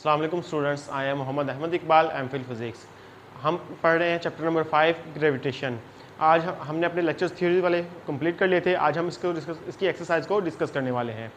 अस्सलाम वालेकुम students, I am Mohammad Ahmad Iqbal, M Phil physics. हम पढ़ रहे हैं चैप्टर नंबर 5 ग्रेविटेशन। आज हमने अपने लेक्चर्स थ्योरी वाले कंप्लीट कर लिए थे। आज हम इसकी एक्सरसाइज को डिस्कस करने वाले हैं।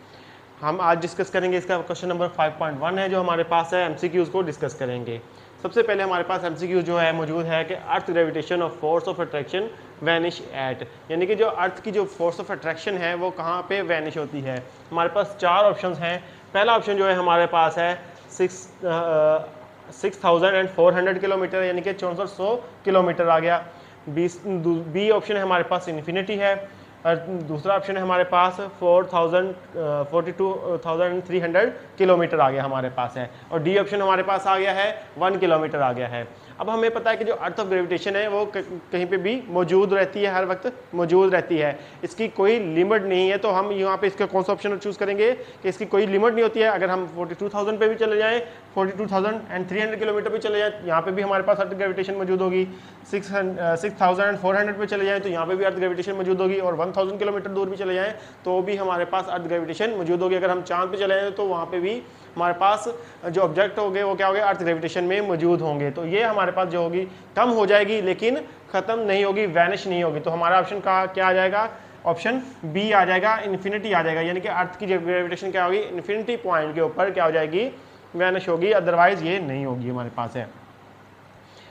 हम आज डिस्कस करेंगे इसका क्वेश्चन नंबर 5.1 है जो हमारे पास है। एमसीक्यूज़ को डिस्कस करेंगे। सबसे पहले हमारे पास एमसीक्यू जो है मौजूद है कि earth gravitation of force of attraction vanish at, यानी कि जो अर्थ की जो फोर्स ऑफ अट्रैक्शन है वो कहाँ पे वैनिश होती है। हमारे पास चार ऑप्शन हैं। पहला ऑप्शन जो है हमारे पास है 6400 किलोमीटर, यानी कि 6400 किलोमीटर आ गया। बी ऑप्शन है हमारे पास इन्फिनिटी है। और दूसरा ऑप्शन है हमारे पास 42,300 किलोमीटर आ गया हमारे पास है। और डी ऑप्शन हमारे पास आ गया है 1 किलोमीटर आ गया है। अब हमें पता है कि जो अर्थ ऑफ ग्रेविटेशन है वो कहीं पे भी मौजूद रहती है, हर वक्त मौजूद रहती है। इसकी कोई लिमिट नहीं है। तो हम यहाँ पे इसका कौन सा ऑप्शन चूज़ करेंगे कि इसकी कोई लिमिट नहीं होती है। अगर हम 42,000 पे भी चले जाएँ, 42,300 किलोमीटर पे चले जाएँ, यहाँ पे भी हमारे पास अर्थ ग्रेविटेशन मौजूद होगी। 6,400 पे चले जाएँ तो यहाँ पे भी अर्थ ग्रेविटेशन मौजूद होगी। और 1,000 किलोमीटर दूर भी चले जाएँ तो भी हमारे पास अर्थ ग्रेविटेशन मौजूद होगी। अगर हम चाँद पे चले जाएँ तो वहाँ पे भी हमारे पास जो ऑब्जेक्ट होंगे वो क्या होंगे, अर्थ ग्रेविटेशन में मौजूद होंगे। तो ये हमारे पास जो होगी कम हो जाएगी लेकिन ख़त्म नहीं होगी, वैनिश नहीं होगी। तो हमारा ऑप्शन का क्या आ जाएगा, ऑप्शन बी आ जाएगा, इन्फिनिटी आ जाएगा। यानी कि अर्थ की ग्रेविटेशन क्या होगी, इन्फिनिटी पॉइंट के ऊपर क्या हो जाएगी, वैनिश होगी। अदरवाइज ये नहीं होगी हमारे पास है।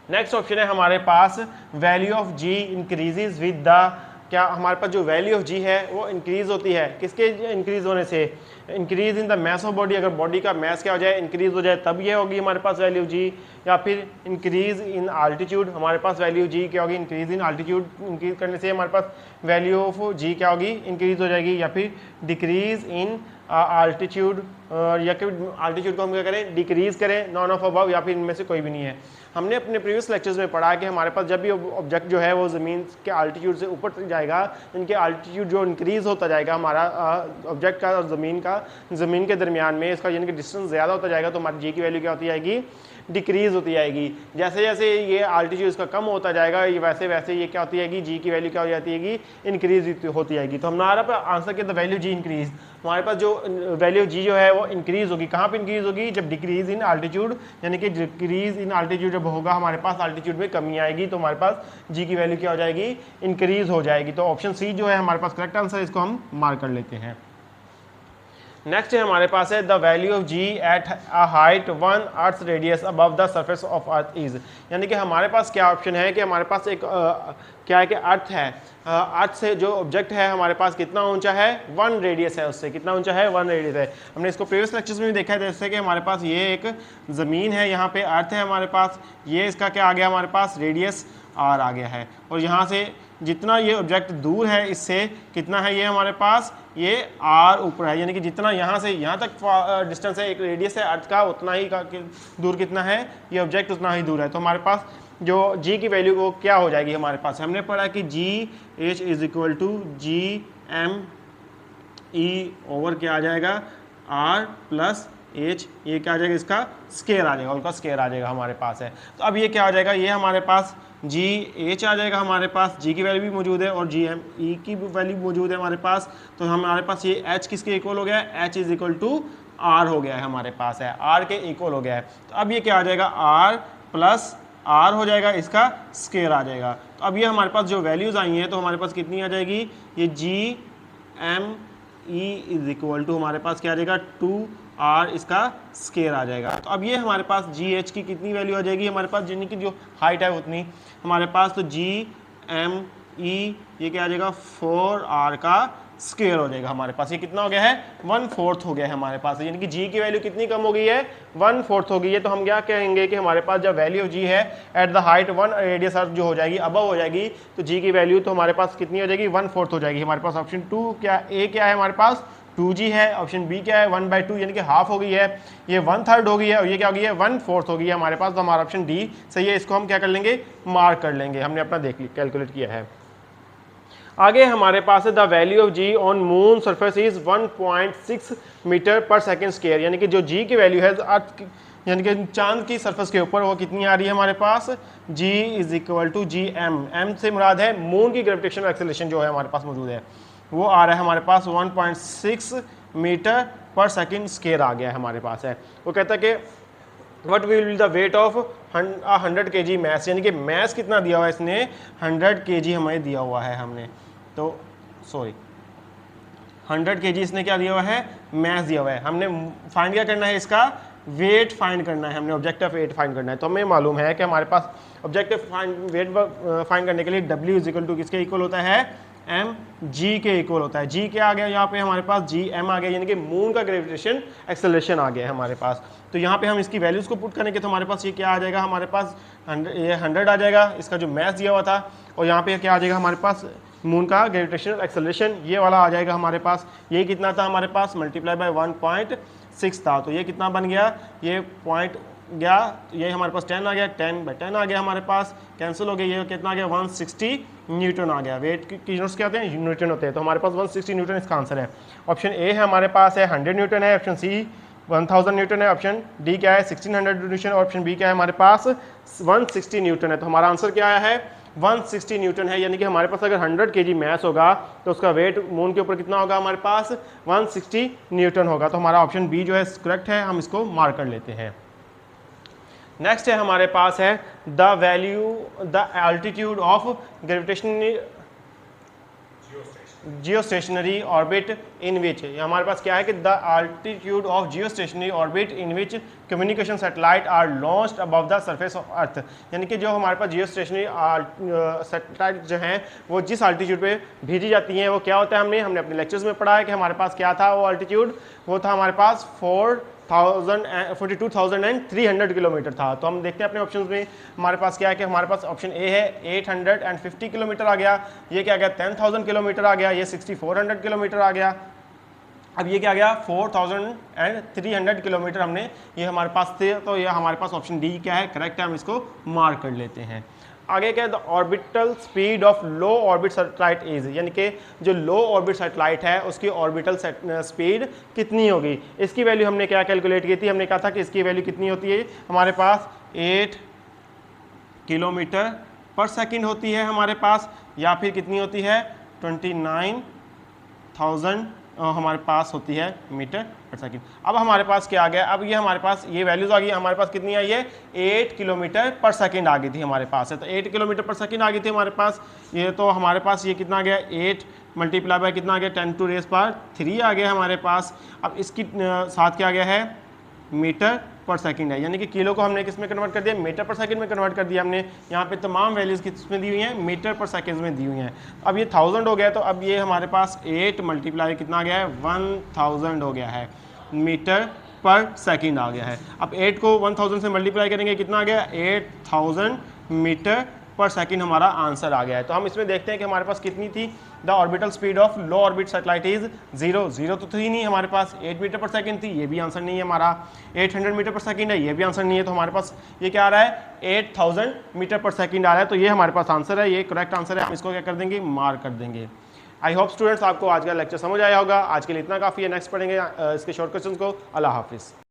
नेक्स्ट ऑप्शन है हमारे पास value of G increases with the, क्या हमारे पास जो वैल्यू ऑफ जी है वो इंक्रीज होती है किसके इंक्रीज होने से, increase in the mass of body. अगर बॉडी का मैस क्या हो जाए, इंक्रीज हो जाए, तब ये होगी हमारे पास वैल्यू ऑफ जी। या फिर इंक्रीज इन आल्टीट्यूड, हमारे पास वैल्यू जी क्या होगी, इंक्रीज इन आल्टीट्यूड, इंक्रीज करने से हमारे पास वैल्यू ऑफ जी क्या होगी, इंक्रीज हो जाएगी। या फिर डिक्रीज इन आल्टीट्यूड, या फिर आल्टीट्यूड को हम क्या करें, डिक्रीज करें, नॉन ऑफ अबव, या फिर इनमें से कोई भी नहीं है। हमने अपने प्रीवियस लेक्चर्स में पढ़ा कि हमारे पास जब भी ऑब्जेक्ट जो है वो ज़मीन के आल्टीट्यूड से ऊपर जाएगा, इनके आल्टीट्यूड जो इंक्रीज़ होता जाएगा हमारा ऑब्जेक्ट का और ज़मीन के दरमियान में इसका यानी कि डिस्टेंस ज़्यादा होता जाएगा, तो हमारी जी की वैल्यू क्या होती जाएगी, डिक्रीज़ होती जाएगी। जैसे जैसे ये आल्टीट्यूड इसका कम होता जाएगा ये वैसे वैसे ये क्या होती जाएगी, जी की वैल्यू क्या हो जाती है, इंक्रीज होती जाएगी। तो हमारा आंसर के द वैल्यू जी इंक्रीज, हमारे पास जो वैल्यू जी जो है वो इंक्रीज होगी। कहाँ पे इंक्रीज होगी, जब डिक्रीज इन आल्टीट्यूड, यानी कि डिक्रीज इन आल्टीट्यूड जब होगा हमारे पास आल्टीट्यूड में कमी आएगी तो हमारे पास जी की वैल्यू क्या हो जाएगी, इंक्रीज हो जाएगी। तो ऑप्शन सी जो है हमारे पास करेक्ट आंसर, इसको हम मार्क कर लेते हैं। नेक्स्ट है हमारे पास है the value of g at a height 1 earth radius above the surface of earth is, यानी कि हमारे पास क्या ऑप्शन है कि हमारे पास एक क्या है कि अर्थ है, अर्थ से जो ऑब्जेक्ट है हमारे पास कितना ऊंचा है, 1 रेडियस है, उससे कितना ऊंचा है, 1 रेडियस है। हमने इसको प्रीवियस लेक्चर्स में भी देखा है, जैसे कि हमारे पास ये एक ज़मीन है, यहाँ पे अर्थ है हमारे पास, ये इसका क्या आ गया हमारे पास, रेडियस आर आ गया है। और यहाँ से जितना ये ऑब्जेक्ट दूर है इससे कितना है, ये हमारे पास ये आर ऊपर है, यानी कि जितना यहाँ से यहाँ तक डिस्टेंस है, एक रेडियस है अर्थ का, उतना ही दूर कितना है ये ऑब्जेक्ट, उतना ही दूर है। तो हमारे पास जो जी की वैल्यू वो क्या हो जाएगी हमारे पास, हमने पढ़ा कि g h is equal to ji m e over क्या आ जाएगा, आर प्लस एच, ये क्या आ जाएगा, इसका स्केयर आ जाएगा, उनका स्केयर आ जाएगा हमारे पास है। तो अब ये क्या हो जाएगा, ये हमारे पास जी एच आ जाएगा, हमारे पास जी की वैल्यू भी मौजूद है और जी एम ई की वैल्यू मौजूद है हमारे पास। तो हमारे पास ये एच किसके इक्वल हो गया है, h is equal to r हो गया है, हमारे पास है आर के इक्वल हो गया है। तो अब ये क्या आ जाएगा, आर प्लस आर हो जाएगा, इसका स्केयर आ जाएगा। तो अब ये हमारे पास जो वैल्यूज़ आई हैं तो हमारे पास कितनी आ जाएगी, ये g m e is equal to हमारे पास क्या आ जाएगा, 2 आर, इसका स्केयर आ जाएगा। तो अब ये हमारे पास जी एच की कितनी वैल्यू आ जाएगी हमारे पास, जिनकी की जो हाइट है उतनी हमारे पास, तो जी एम ई ये क्या आ जाएगा, 4 आर का स्केयर हो जाएगा हमारे पास। ये कितना हो गया है, 1/4 हो गया है हमारे पास, यानी कि जी की वैल्यू कितनी कम हो गई है, 1/4 हो गई है। तो हम क्या कहेंगे कि हमारे पास जब वैल्यू ऑफ जी है एट द हाइट 1 रेडियस अर्थ जो हो जाएगी, अबव हो जाएगी, तो जी की वैल्यू तो हमारे पास कितनी हो जाएगी, 1/4 हो जाएगी हमारे पास। ऑप्शन 2 क्या, ए क्या है हमारे पास 2g है, ऑप्शन बी क्या है 1/2 यानी कि हाफ हो गई है, ये 1/3 हो गई है और ये क्या हो गई है 1/4 हो गई है हमारे पास। तो हमारा ऑप्शन डी सही है, इसको हम क्या कर लेंगे, मार्क कर लेंगे, हमने अपना देख लिया, कैलकुलेट किया है। आगे हमारे पास है the value of g on moon surface is 1.6 metre per second square, यानी कि जो जी की वैल्यू है अर्थ यानी कि चांद की सरफेस के ऊपर वो कितनी आ रही है हमारे पास, G is equal to ji M, M से मुराद है मून की ग्रेविटेशनल एक्सेलरेशन जो है हमारे पास मौजूद है, वो आ रहा है हमारे पास 1.6 मीटर पर सेकेंड स्क्वायर आ गया है हमारे पास है। वो कहता है कि what will be the weight of 100 kg mass, यानी कि मैस कितना दिया हुआ है इसने 100 kg हमें दिया हुआ है हमने, तो सॉरी 100 kg इसने क्या दिया हुआ है मैस दिया हुआ है। हमने फाइंड क्या करना है इसका वेट फाइंड करना है, हमने ऑब्जेक्टिव वेट फाइंड करना है। तो हमें मालूम है कि हमारे पास ऑब्जेक्टिव वेट फाइंड करने के लिए W इज इक्वल टू किसके इक्वल होता है m g के इक्वल होता है। g क्या आ गया यहाँ पे हमारे पास g m आ गया, यानी कि मून का ग्रेविटेशन एक्सेलरेशन आ गया है हमारे पास। तो यहाँ पे हम इसकी वैल्यूज़ को पुट करेंगे तो हमारे पास ये क्या आ जाएगा हमारे पास 100 आ जाएगा, इसका जो मैथ दिया हुआ था, और यहाँ पे क्या आ जाएगा हमारे पास मून का ग्रेविटेशनल एक्सेलरेशन ये वाला आ जाएगा हमारे पास। ये कितना था हमारे पास मल्टीप्लाई बाय 1.6 था, तो ये कितना बन गया ये पॉइंट गया, ये हमारे पास 10 आ गया, 10/10 आ गया हमारे पास, कैंसिल हो गया, ये कितना आ गया 160 न्यूटन आ गया। वेट की यूनिट्स क्या होते हैं न्यूटन होते हैं, तो हमारे पास 160 न्यूटन इसका आंसर है। ऑप्शन ए है हमारे पास है 100 न्यूटन है, ऑप्शन सी 1000 न्यूटन है, ऑप्शन डी क्या है 1600 न्यूटन, और ऑप्शन बी क्या है हमारे पास 160 न्यूटन है। तो हमारा आंसर क्या आया है 160 न्यूटन है, यानी कि हमारे पास अगर 100 kg मैस होगा तो उसका वेट मून के ऊपर कितना होगा हमारे पास 160 न्यूटन होगा। तो हमारा ऑप्शन बी जो है करेक्ट है, हम इसको मार्क कर लेते हैं। नेक्स्ट है हमारे पास है the value the altitude of gravitational geostationary orbit in which, हमारे पास क्या है कि the altitude of geostationary orbit in which communication satellite are launched above the surface of earth, यानी कि जो हमारे पास जियोस्टेशनरी सैटेलाइट जो हैं वो जिस अल्टीट्यूड पे भेजी जाती हैं वो क्या होता है, हमने अपने लेक्चर्स में पढ़ा है कि हमारे पास क्या था वो अल्टीट्यूड, वो था हमारे पास 42,300 किलोमीटर था। तो हम देखते हैं अपने ऑप्शंस में हमारे पास क्या है कि हमारे पास ऑप्शन ए है 850 किलोमीटर आ गया, ये क्या गया 10,000 किलोमीटर आ गया, ये 6400 किलोमीटर आ गया, अब ये क्या आ गया 4300 किलोमीटर हमने ये हमारे पास थे। तो ये हमारे पास ऑप्शन डी क्या है करेक्ट है, हम इसको मार्क कर लेते हैं। आगे क्या है the orbital speed of low orbit satellite is, यानी कि जो लो ऑर्बिट सैटेलाइट है उसकी ऑर्बिटल स्पीड कितनी होगी। इसकी वैल्यू हमने क्या कैलकुलेट की थी, हमने कहा था कि इसकी वैल्यू कितनी होती है हमारे पास 8 किलोमीटर पर सेकंड होती है हमारे पास, या फिर कितनी होती है 29,000 हमारे पास होती है मीटर पर सेकंड। अब हमारे पास क्या आ गया, अब ये हमारे पास ये वैल्यूज आ गई, हमारे पास कितनी आई है 8 किलोमीटर पर सेकंड आ गई थी हमारे पास है, तो 8 किलोमीटर पर सेकंड आ गई थी हमारे पास ये, तो हमारे पास ये कितना आ गया 8 मल्टीप्लाई बाय कितना आ गया 10⁻³ आ गया हमारे पास। अब इसकी साथ क्या आ गया है मीटर पर सेकंड है, यानी कि किलो को हमने किस में कन्वर्ट कर दिया मीटर पर सेकंड में कन्वर्ट कर दिया हमने। यहाँ पे तमाम वैल्यूज़ किस में दी हुई हैं मीटर पर सेकंड में दी हुई हैं। अब ये 1000 हो गया, तो अब ये हमारे पास 8 मल्टीप्लाई कितना आ गया है 1000 हो गया है मीटर पर सेकंड आ गया है। अब 8 को 1000 से मल्टीप्लाई करेंगे कितना आ गया 8000 मीटर पर सेकंड हमारा आंसर आ गया है। तो हम इसमें देखते हैं कि हमारे पास कितनी थी the orbital speed of low orbit satellite is 0 तो थी नहीं हमारे पास, 8 मीटर पर सेकंड थी, ये भी आंसर नहीं है हमारा, 800 मीटर पर सेकंड है, ये भी आंसर नहीं है, तो हमारे पास ये क्या आ रहा है 8000 मीटर पर सेकंड आ रहा है। तो ये हमारे पास आंसर है, ये करेक्ट आंसर है, हम इसको क्या कर देंगे मार्क कर देंगे। आई होप स्टूडेंट्स आपको आज का लेक्चर समझ आया होगा। आज के लिए इतना काफ़ी है, नेक्स्ट पढ़ेंगे इसके शॉर्ट क्वेश्चन को। अल्लाह हाफिज़।